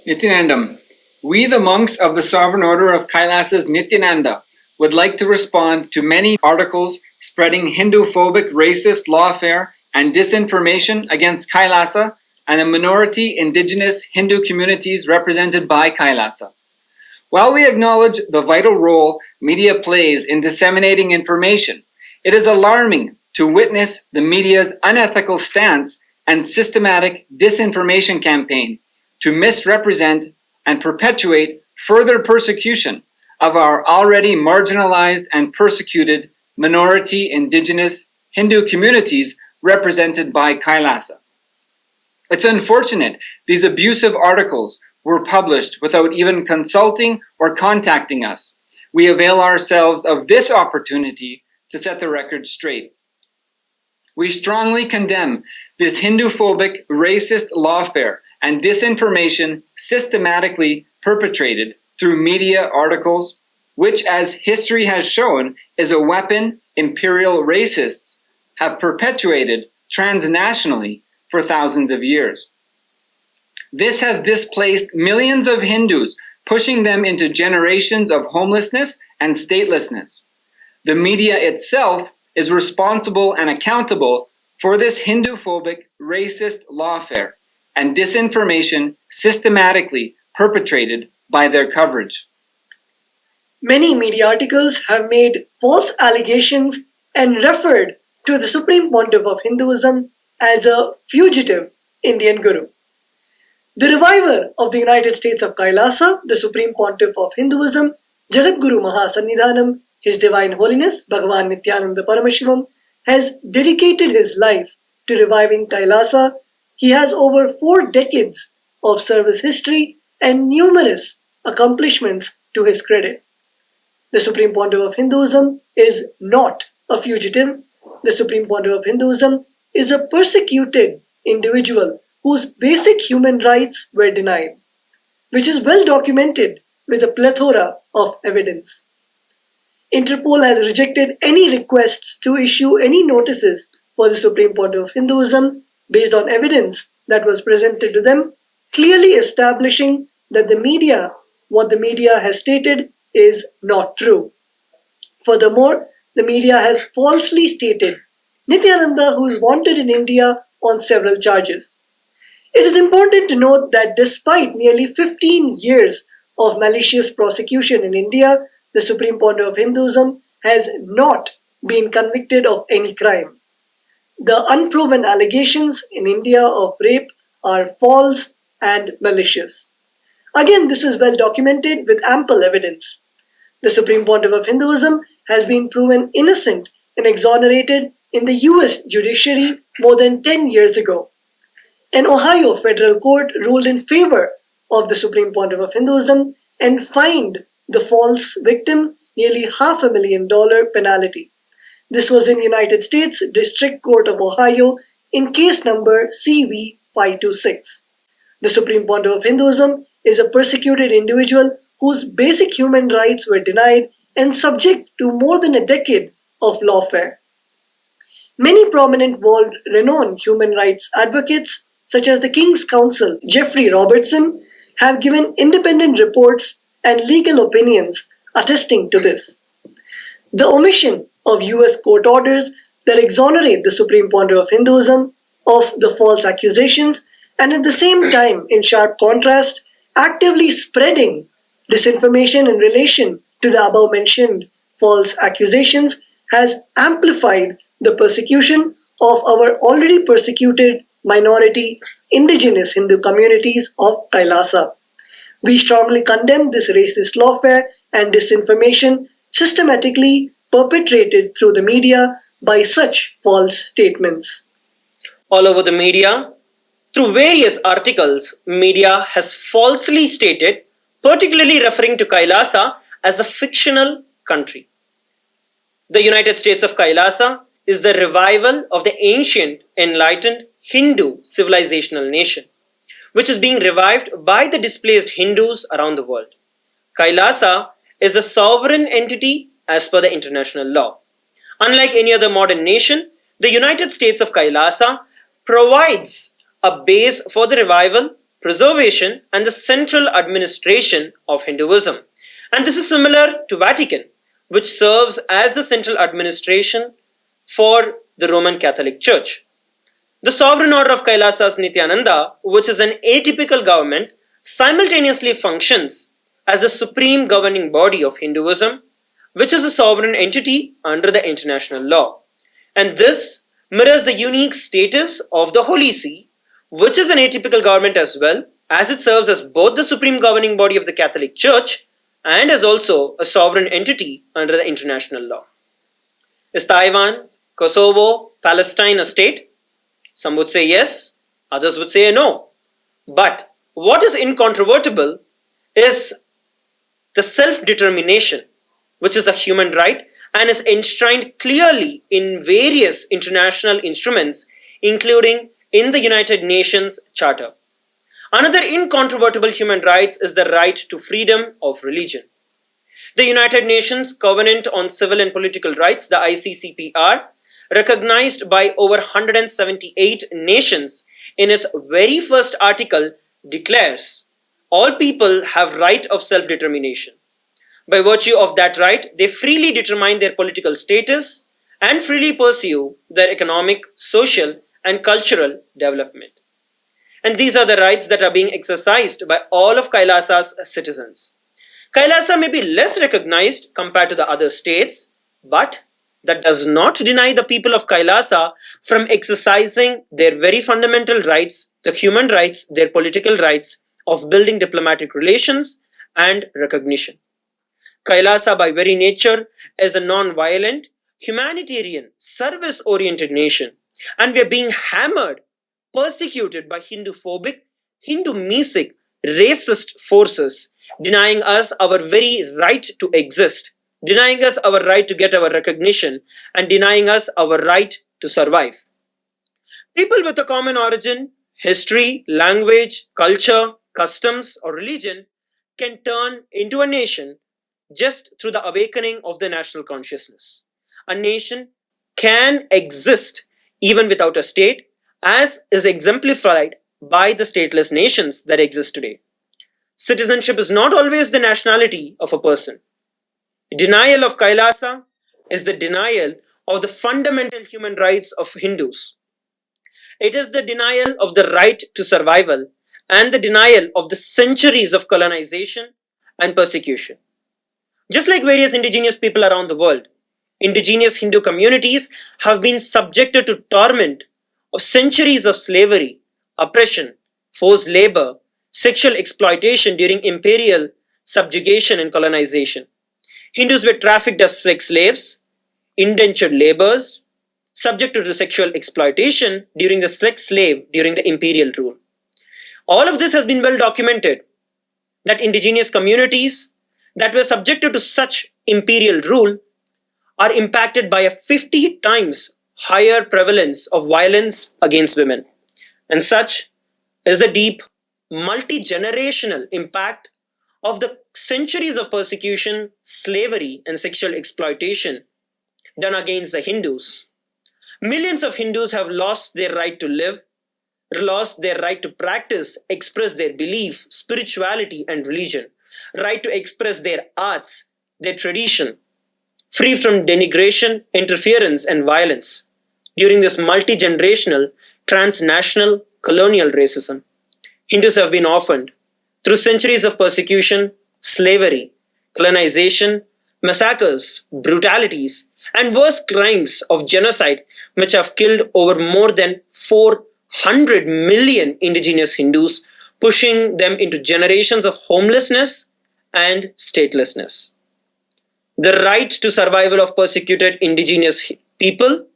Nityanandam. We, the monks of the Sovereign Order of Kailasa's Nityananda, would like to respond to many articles spreading Hindu-phobic, racist lawfare and disinformation against Kailasa and the minority indigenous Hindu communities represented by Kailasa. While we acknowledge the vital role media plays in disseminating information, it is alarming to witness the media's unethical stance and systematic disinformation campaign to misrepresent and perpetuate further persecution of our already marginalized and persecuted minority indigenous Hindu communities represented by Kailasa. It's unfortunate these abusive articles were published without even consulting or contacting us. We avail ourselves of this opportunity to set the record straight. We strongly condemn this Hindu-phobic, racist lawfare and disinformation systematically perpetrated through media articles, which, as history has shown, is a weapon imperial racists have perpetuated transnationally for thousands of years. This has displaced millions of Hindus, pushing them into generations of homelessness and statelessness. The media itself is responsible and accountable for this Hindu-phobic, racist lawfare and disinformation systematically perpetrated by their coverage. Many media articles have made false allegations and referred to the Supreme Pontiff of Hinduism as a fugitive Indian guru. The reviver of the United States of Kailasa, the Supreme Pontiff of Hinduism, Jagadguru Mahasannidhanam, His Divine Holiness Bhagavan Nityananda Paramashivam, has dedicated his life to reviving Kailasa. He has over 4 decades of service history and numerous accomplishments to his credit. The Supreme Pontiff of Hinduism is not a fugitive. The Supreme Pontiff of Hinduism is a persecuted individual whose basic human rights were denied, which is well documented with a plethora of evidence. Interpol has rejected any requests to issue any notices for the Supreme Pontiff of Hinduism based on evidence that was presented to them, clearly establishing that what the media has stated is not true. Furthermore, the media has falsely stated Nityananda, who is wanted in India on several charges. It is important to note that despite nearly 15 years of malicious prosecution in India, the Supreme Pontiff of Hinduism has not been convicted of any crime. The unproven allegations in India of rape are false and malicious. Again, this is well documented with ample evidence. The Supreme Pontiff of Hinduism has been proven innocent and exonerated in the US judiciary more than 10 years ago. An Ohio federal court ruled in favor of the Supreme Pontiff of Hinduism and fined the false victim nearly $500,000 penalty. This was in United States District Court of Ohio in case number CV 526. The Supreme Pontiff of Hinduism is a persecuted individual whose basic human rights were denied and subject to more than a decade of lawfare. Many prominent world-renowned human rights advocates, such as the King's Counsel Jeffrey Robertson, have given independent reports and legal opinions attesting to this. The omission of US court orders that exonerate the Supreme Pontiff of Hinduism of the false accusations, and at the same time, in sharp contrast, actively spreading disinformation in relation to the above-mentioned false accusations, has amplified the persecution of our already persecuted minority indigenous Hindu communities of Kailasa. We strongly condemn this racist lawfare and disinformation systematically perpetrated through the media by such false statements. All over the media, through various articles, media has falsely stated, particularly referring to Kailasa as a fictional country. The United States of Kailasa is the revival of the ancient, enlightened Hindu civilizational nation, which is being revived by the displaced Hindus around the world. Kailasa is a sovereign entity as per the international law. Unlike any other modern nation, the United States of Kailasa provides a base for the revival preservation, and the central administration of Hinduism. And this is similar to Vatican, which serves as the central administration for the Roman Catholic Church. The sovereign order of Kailasa's Nityananda, which is an atypical government, simultaneously functions as the supreme governing body of Hinduism, which is a sovereign entity under the international law. And this mirrors the unique status of the Holy See, which is an atypical government as well, as it serves as both the supreme governing body of the Catholic Church and as also a sovereign entity under the international law. Is Taiwan, Kosovo, Palestine a state? Some would say yes, others would say no. But what is incontrovertible is the self-determination, which is a human right and is enshrined clearly in various international instruments, including in the United Nations Charter. Another incontrovertible human right is the right to freedom of religion. The United Nations Covenant on Civil and Political Rights, the ICCPR, recognized by over 178 nations in its very first article, declares all people have right of self-determination. By virtue of that right, they freely determine their political status and freely pursue their economic, social, and cultural development. And these are the rights that are being exercised by all of Kailasa's citizens. Kailasa may be less recognized compared to the other states, but that does not deny the people of Kailasa from exercising their very fundamental rights, the human rights, their political rights of building diplomatic relations and recognition. Kailasa, by very nature, is a non-violent, humanitarian, service-oriented nation, and we are being hammered, persecuted by Hindu-phobic, Hindu-mesic, racist forces, denying us our very right to exist, denying us our right to get our recognition, and denying us our right to survive. People with a common origin, history, language, culture, customs, or religion can turn into a nation just through the awakening of the national consciousness. A nation can exist even without a state, as is exemplified by the stateless nations that exist today. Citizenship is not always the nationality of a person. Denial of Kailasa is the denial of the fundamental human rights of Hindus. It is the denial of the right to survival and the denial of the centuries of colonization and persecution. Just like various indigenous people around the world, indigenous Hindu communities have been subjected to torment of centuries of slavery, oppression, forced labor, sexual exploitation during imperial subjugation and colonization. Hindus were trafficked as sex slaves, indentured laborers, subjected to sexual exploitation during the sex slave during the imperial rule. All of this has been well documented, that indigenous communities that were subjected to such imperial rule are impacted by a 50 times higher prevalence of violence against women. And such is the deep, multi-generational impact of the centuries of persecution, slavery, and sexual exploitation done against the Hindus. Millions of Hindus have lost their right to live, lost their right to practice, express their belief, spirituality, and religion, right to express their arts, their tradition, free from denigration, interference, and violence during this multi-generational, transnational, colonial racism. Hindus have been orphaned through centuries of persecution, slavery, colonization, massacres, brutalities, and worse crimes of genocide, which have killed over more than 400 million indigenous Hindus, pushing them into generations of homelessness and statelessness. The right to survival of persecuted indigenous people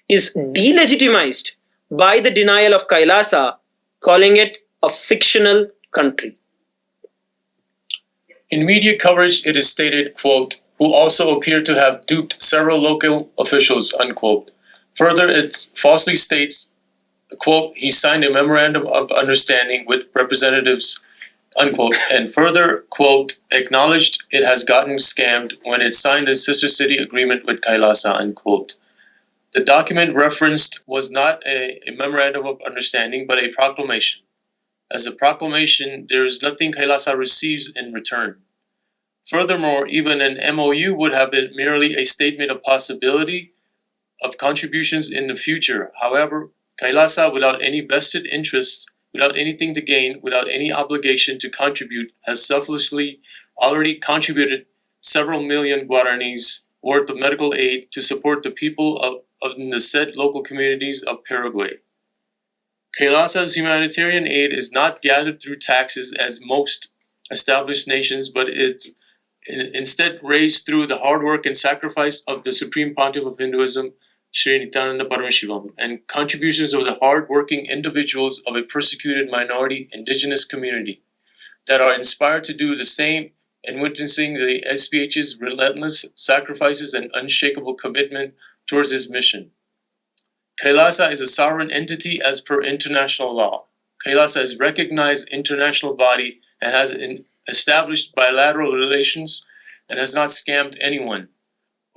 is delegitimized by the denial of Kailasa, calling it a fictional country. In media coverage, it is stated, quote, who also appear to have duped several local officials, unquote. Further, it falsely states, quote, he signed a memorandum of understanding with representatives, unquote, and further, quote, acknowledged it has gotten scammed when it signed a sister city agreement with Kailasa, unquote. The document referenced was not a memorandum of understanding, but a proclamation. As a proclamation, there is nothing KAILASA receives in return. Furthermore, even an MOU would have been merely a statement of possibility of contributions in the future. However, KAILASA, without any vested interests, without anything to gain, without any obligation to contribute, has selflessly already contributed several million guaranis worth of medical aid to support the people of the said local communities of Paraguay. KAILASA's humanitarian aid is not gathered through taxes as most established nations, but it's instead raised through the hard work and sacrifice of the Supreme Pontiff of Hinduism, Sri Nityananda Paramashivam, and contributions of the hard-working individuals of a persecuted minority indigenous community that are inspired to do the same and witnessing the SPH's relentless sacrifices and unshakable commitment towards his mission. KAILASA is a sovereign entity as per international law. KAILASA is a recognized international body and has established bilateral relations and has not scammed anyone.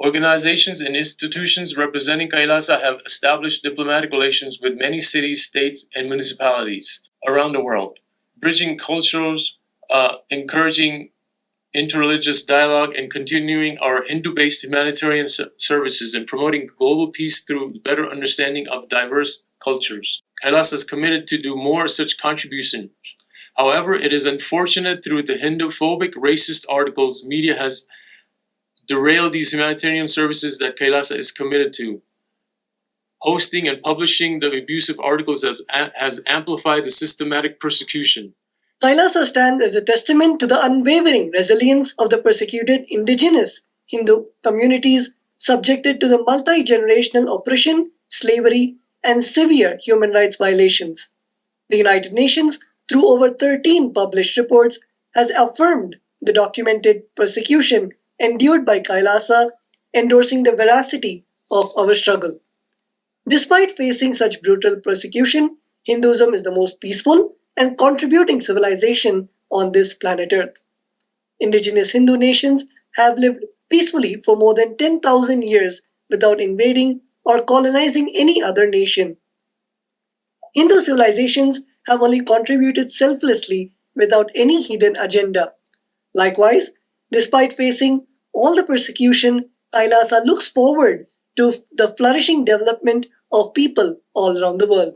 Organizations and institutions representing KAILASA have established diplomatic relations with many cities, states, and municipalities around the world, bridging cultures, encouraging interreligious dialogue, and continuing our Hindu-based humanitarian services and promoting global peace through better understanding of diverse cultures. KAILASA is committed to do more such contributions. However, it is unfortunate through the Hindu-phobic, racist articles media has derailed these humanitarian services that KAILASA is committed to. Hosting and publishing the abusive articles has amplified the systematic persecution. KAILASA stands as a testament to the unwavering resilience of the persecuted indigenous Hindu communities subjected to the multi-generational oppression, slavery, and severe human rights violations. The United Nations, through over 13 published reports, has affirmed the documented persecution endured by KAILASA, endorsing the veracity of our struggle. Despite facing such brutal persecution, Hinduism is the most peaceful and contributing civilization on this planet Earth. Indigenous Hindu nations have lived peacefully for more than 10,000 years without invading or colonizing any other nation. Hindu civilizations have only contributed selflessly without any hidden agenda. Likewise, despite facing all the persecution, KAILASA looks forward to the flourishing development of people all around the world.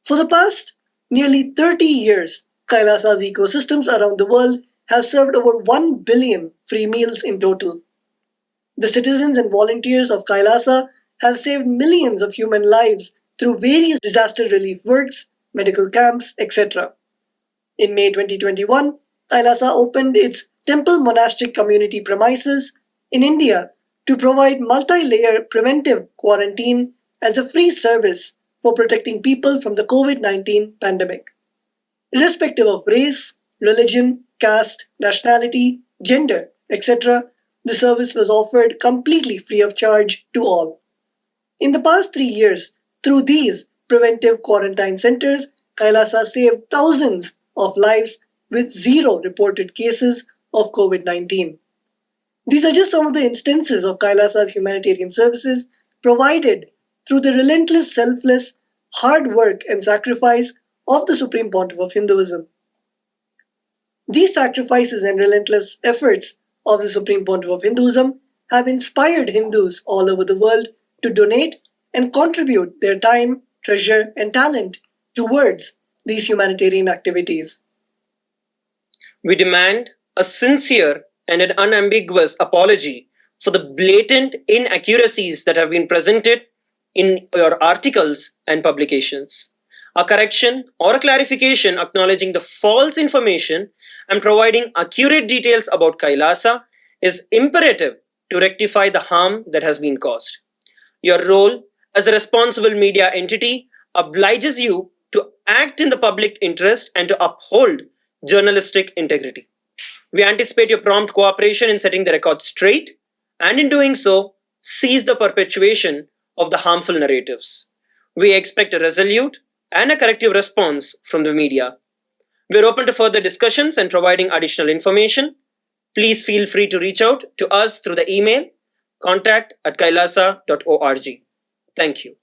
For the past nearly 30 years, KAILASA's ecosystems around the world have served over 1 billion free meals in total. The citizens and volunteers of KAILASA have saved millions of human lives through various disaster relief works, medical camps, etc. In May 2021, KAILASA opened its temple monastic community premises in India to provide multi-layer preventive quarantine as a free service for protecting people from the COVID-19 pandemic. Irrespective of race, religion, caste, nationality, gender, etc., the service was offered completely free of charge to all. In the past 3 years, through these preventive quarantine centers, KAILASA saved thousands of lives with 0 reported cases of COVID-19. These are just some of the instances of KAILASA's humanitarian services provided through the relentless, selfless, hard work and sacrifice of the Supreme Pontiff of Hinduism. These sacrifices and relentless efforts of the Supreme Pontiff of Hinduism have inspired Hindus all over the world to donate and contribute their time, treasure, and talent towards these humanitarian activities. We demand a sincere and an unambiguous apology for the blatant inaccuracies that have been presented in your articles and publications. A correction or a clarification acknowledging the false information and providing accurate details about KAILASA is imperative to rectify the harm that has been caused. Your role as a responsible media entity obliges you to act in the public interest and to uphold journalistic integrity. We anticipate your prompt cooperation in setting the record straight, and in doing so, cease the perpetuation of the harmful narratives. We expect a resolute and a corrective response from the media. We are open to further discussions and providing additional information. Please feel free to reach out to us through the email contact@kailasa.org. Thank you.